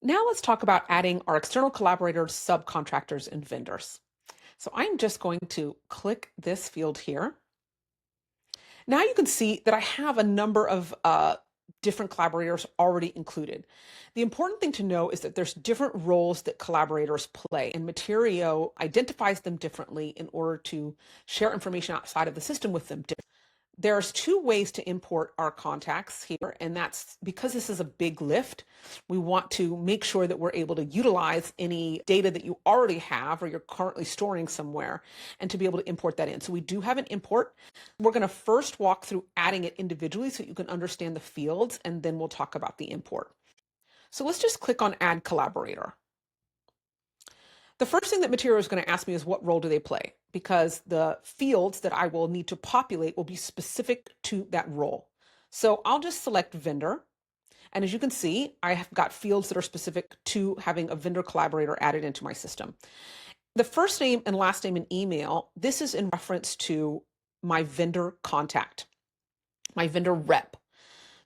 Now let's talk about adding our external collaborators, subcontractors, and vendors. So I'm just going to click this field here. Now you can see that I have a number of different collaborators already included. The important thing to know is that there's different roles that collaborators play, and Materio identifies them differently in order to share information outside of the system with them. There's two ways to import our contacts here, and that's because this is a big lift. We want to make sure that we're able to utilize any data that you already have or you're currently storing somewhere and to be able to import that in. So we do have an import. We're going to first walk through adding it individually so you can understand the fields, and then we'll talk about the import. So let's just click on Add Collaborator. The first thing that Materio is going to ask me is what role do they play? Because the fields that I will need to populate will be specific to that role. So I'll just select vendor. And as you can see, I have got fields that are specific to having a vendor collaborator added into my system. The first name and last name and email, this is in reference to my vendor contact, my vendor rep.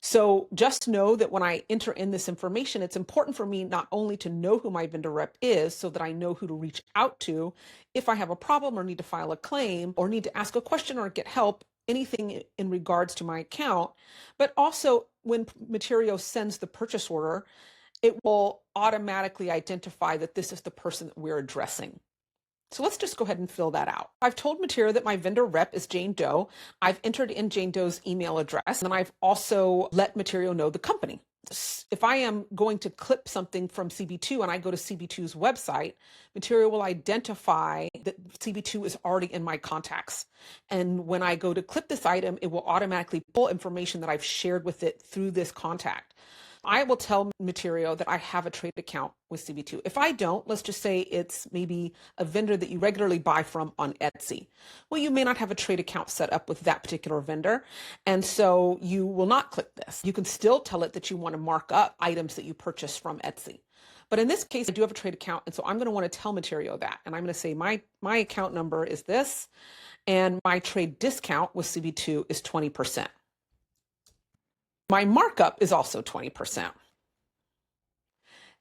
So just know that when I enter in this information, it's important for me not only to know who my vendor rep is so that I know who to reach out to if I have a problem or need to file a claim or need to ask a question or get help, anything in regards to my account, but also when Materio sends the purchase order, it will automatically identify that this is the person that we're addressing. So let's just go ahead and fill that out. I've told Materio that my vendor rep is Jane Doe. I've entered in Jane Doe's email address, and I've also let Materio know the company. If I am going to clip something from CB2 and I go to CB2's website, Materio will identify that CB2 is already in my contacts. And when I go to clip this item, it will automatically pull information that I've shared with it through this contact. I will tell Materio that I have a trade account with CB2. If I don't, let's just say it's maybe a vendor that you regularly buy from on Etsy. Well, you may not have a trade account set up with that particular vendor, and so you will not click this. You can still tell it that you want to mark up items that you purchase from Etsy. But in this case, I do have a trade account, and so I'm going to want to tell Materio that. And I'm going to say my account number is this, and my trade discount with CB2 is 20%. My markup is also 20%.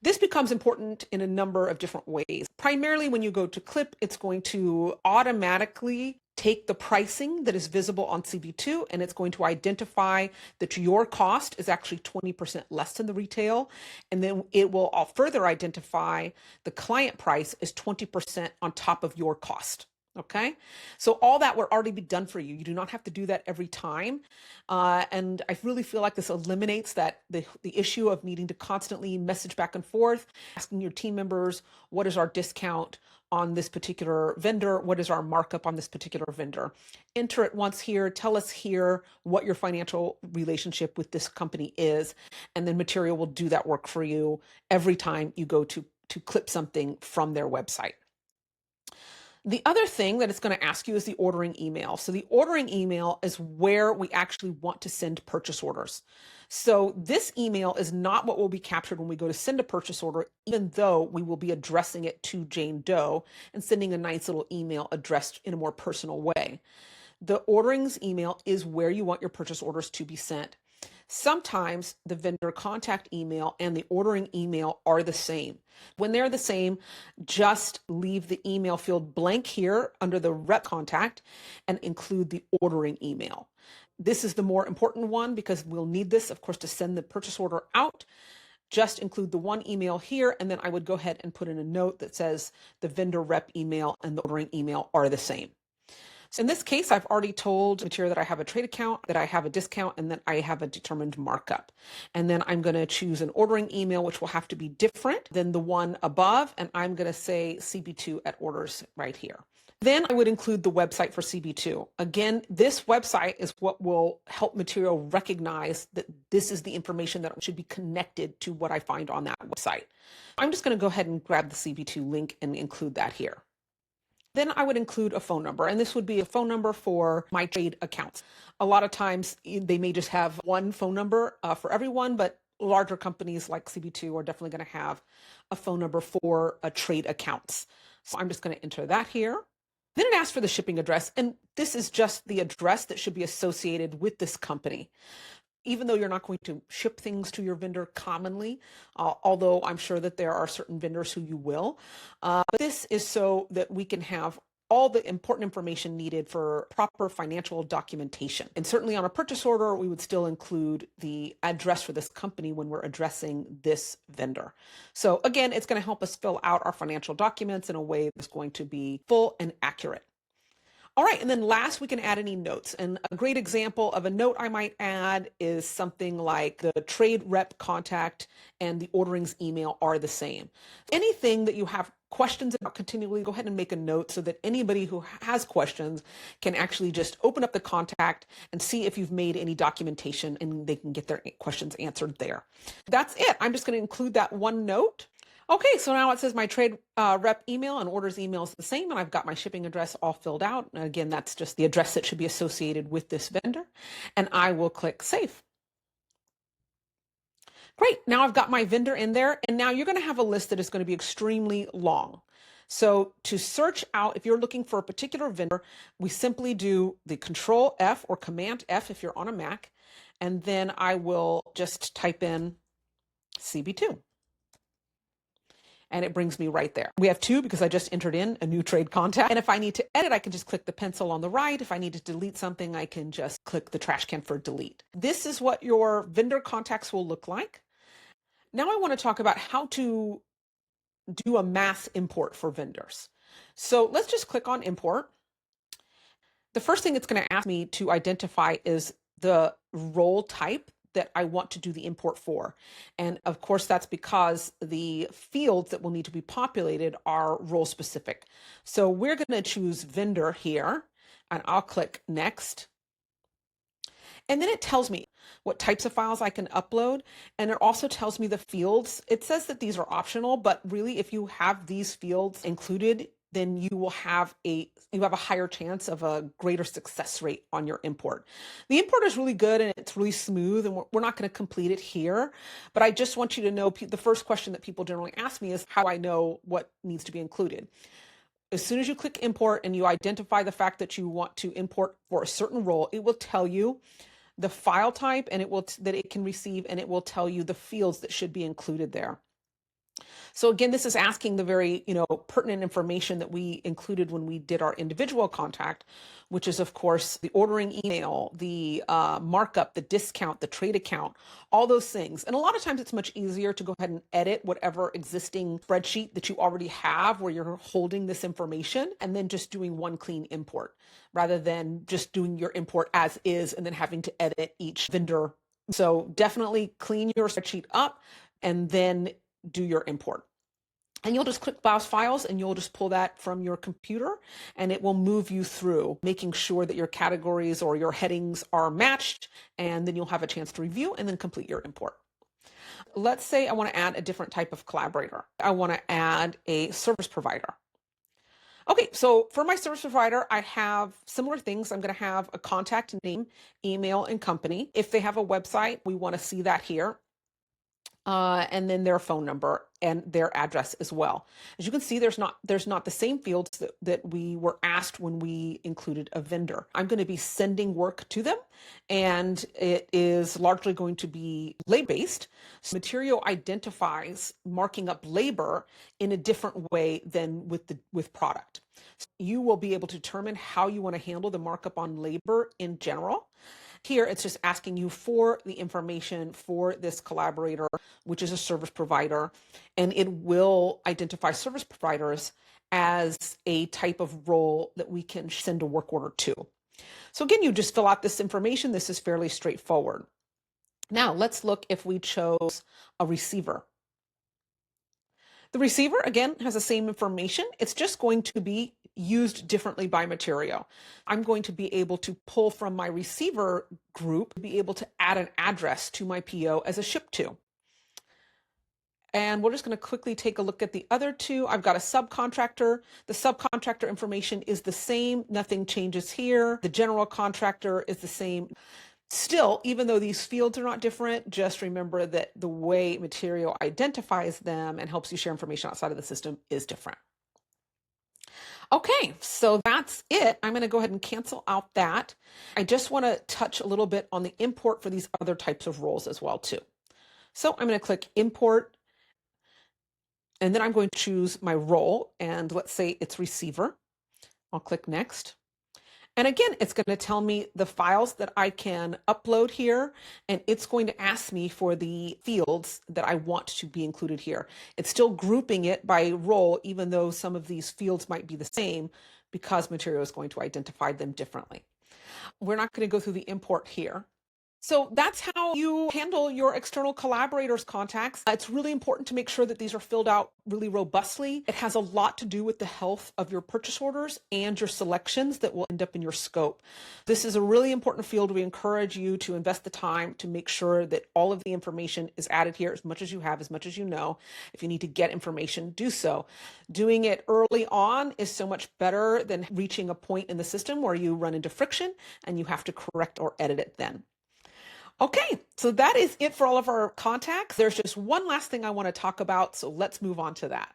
This becomes important in a number of different ways. Primarily when you go to clip, it's going to automatically take the pricing that is visible on CB2 and it's going to identify that your cost is actually 20% less than the retail. And then it will further identify the client price is 20% on top of your cost. Okay, so all that will already be done for you. You do not have to do that every time. And I really feel like this eliminates the issue of needing to constantly message back and forth, asking your team members, what is our discount on this particular vendor? What is our markup on this particular vendor? Enter it once here, tell us here what your financial relationship with this company is, and then Materio will do that work for you every time you go to clip something from their website. The other thing that it's going to ask you is the ordering email. So the ordering email is where we actually want to send purchase orders. So this email is not what will be captured when we go to send a purchase order, even though we will be addressing it to Jane Doe and sending a nice little email addressed in a more personal way. The orderings email is where you want your purchase orders to be sent. Sometimes the vendor contact email and the ordering email are the same. When they're the same, just leave the email field blank here under the rep contact and include the ordering email. This is the more important one because we'll need this, of course, to send the purchase order out. Just include the one email here, and then I would go ahead and put in a note that says the vendor rep email and the ordering email are the same. So in this case, I've already told Materio that I have a trade account, that I have a discount, and that I have a determined markup. And then I'm going to choose an ordering email, which will have to be different than the one above. And I'm going to say CB2 at orders right here. Then I would include the website for CB2. Again, this website is what will help Materio recognize that this is the information that should be connected to what I find on that website. I'm just going to go ahead and grab the CB2 link and include that here. Then I would include a phone number, and this would be a phone number for my trade accounts. A lot of times they may just have one phone number for everyone, but larger companies like CB2 are definitely going to have a phone number for trade accounts. So I'm just going to enter that here. Then it asks for the shipping address, and this is just the address that should be associated with this company. even though you're not going to ship things to your vendor commonly, although I'm sure that there are certain vendors who you will. But this is so that we can have all the important information needed for proper financial documentation. And certainly on a purchase order, we would still include the address for this company when we're addressing this vendor. So again, it's going to help us fill out our financial documents in a way that's going to be full and accurate. All right, and then last, we can add any notes. And a great example of a note I might add is something like the trade rep contact and the ordering's email are the same. Anything that you have questions about continually, go ahead and make a note so that anybody who has questions can actually just open up the contact and see if you've made any documentation and they can get their questions answered there. That's it. I'm just going to include that one note. Okay, so now it says my trade rep email and orders email is the same, and I've got my shipping address all filled out. And again, that's just the address that should be associated with this vendor. And I will click Save. Great, now I've got my vendor in there, and now you're going to have a list that is going to be extremely long. So to search out, if you're looking for a particular vendor, we simply do the Control F or Command F if you're on a Mac, and then I will just type in CB2. And it brings me right there. We have 2 because I just entered in a new trade contact. And if I need to edit, I can just click the pencil on the right. If I need to delete something, I can just click the trash can for delete. This is what your vendor contacts will look like. Now I want to talk about how to do a mass import for vendors. So let's just click on import. The first thing it's going to ask me to identify is the role type that I want to do the import for. And of course, that's because the fields that will need to be populated are role specific. So we're going to choose vendor here, and I'll click next. And then it tells me what types of files I can upload. And it also tells me the fields. It says that these are optional, but really if you have these fields included, then you will have a higher chance of a greater success rate on your import. The import is really good and it's really smooth, and we're not going to complete it here, but I just want you to know the first question that people generally ask me is how do I know what needs to be included? As soon as you click import and you identify the fact that you want to import for a certain role, it will tell you the file type and that it can receive, and it will tell you the fields that should be included there. So again, this is asking the very, pertinent information that we included when we did our individual contact, which is of course the ordering email, the markup, the discount, the trade account, all those things. And a lot of times it's much easier to go ahead and edit whatever existing spreadsheet that you already have where you're holding this information and then just doing one clean import rather than just doing your import as is and then having to edit each vendor. So definitely clean your spreadsheet up and then do your import. And you'll just click browse files and you'll just pull that from your computer and it will move you through making sure that your categories or your headings are matched, and then you'll have a chance to review and then complete your import. Let's say I want to add a different type of collaborator. I want to add a service provider. Okay, so for my service provider, I have similar things. I'm going to have a contact name, email, and company. If they have a website, we want to see that here. And then their phone number and their address as well. As you can see, there's not the same fields that we were asked when we included a vendor. I'm going to be sending work to them, and it is largely going to be labor-based. So Materio identifies marking up labor in a different way than with product. So you will be able to determine how you want to handle the markup on labor in general. Here, it's just asking you for the information for this collaborator, which is a service provider, and it will identify service providers as a type of role that we can send a work order to. So again, you just fill out this information. This is fairly straightforward. Now, let's look if we chose a receiver. The receiver, again, has the same information. It's just going to be used differently by Materio. I'm going to be able to pull from my receiver group, be able to add an address to my PO as a ship to. And we're just going to quickly take a look at the other two. I've got a subcontractor. The subcontractor information is the same. Nothing changes here. The general contractor is the same. Still, even though these fields are not different, just remember that the way Materio identifies them and helps you share information outside of the system is different. Okay, so that's it. I'm going to go ahead and cancel out that. I just want to touch a little bit on the import for these other types of roles as well too. So I'm going to click import, and then I'm going to choose my role, and let's say it's receiver. I'll click next. And again, it's going to tell me the files that I can upload here, and it's going to ask me for the fields that I want to be included here. It's still grouping it by role, even though some of these fields might be the same, because Materio is going to identify them differently. We're not going to go through the import here. So that's how you handle your external collaborators contacts. It's really important to make sure that these are filled out really robustly. It has a lot to do with the health of your purchase orders and your selections that will end up in your scope. This is a really important field. We encourage you to invest the time to make sure that all of the information is added here, as much as you have, as much as you know. If you need to get information, do so. Doing it early on is so much better than reaching a point in the system where you run into friction and you have to correct or edit it then. Okay, so that is it for all of our contacts. There's just one last thing I want to talk about, so let's move on to that.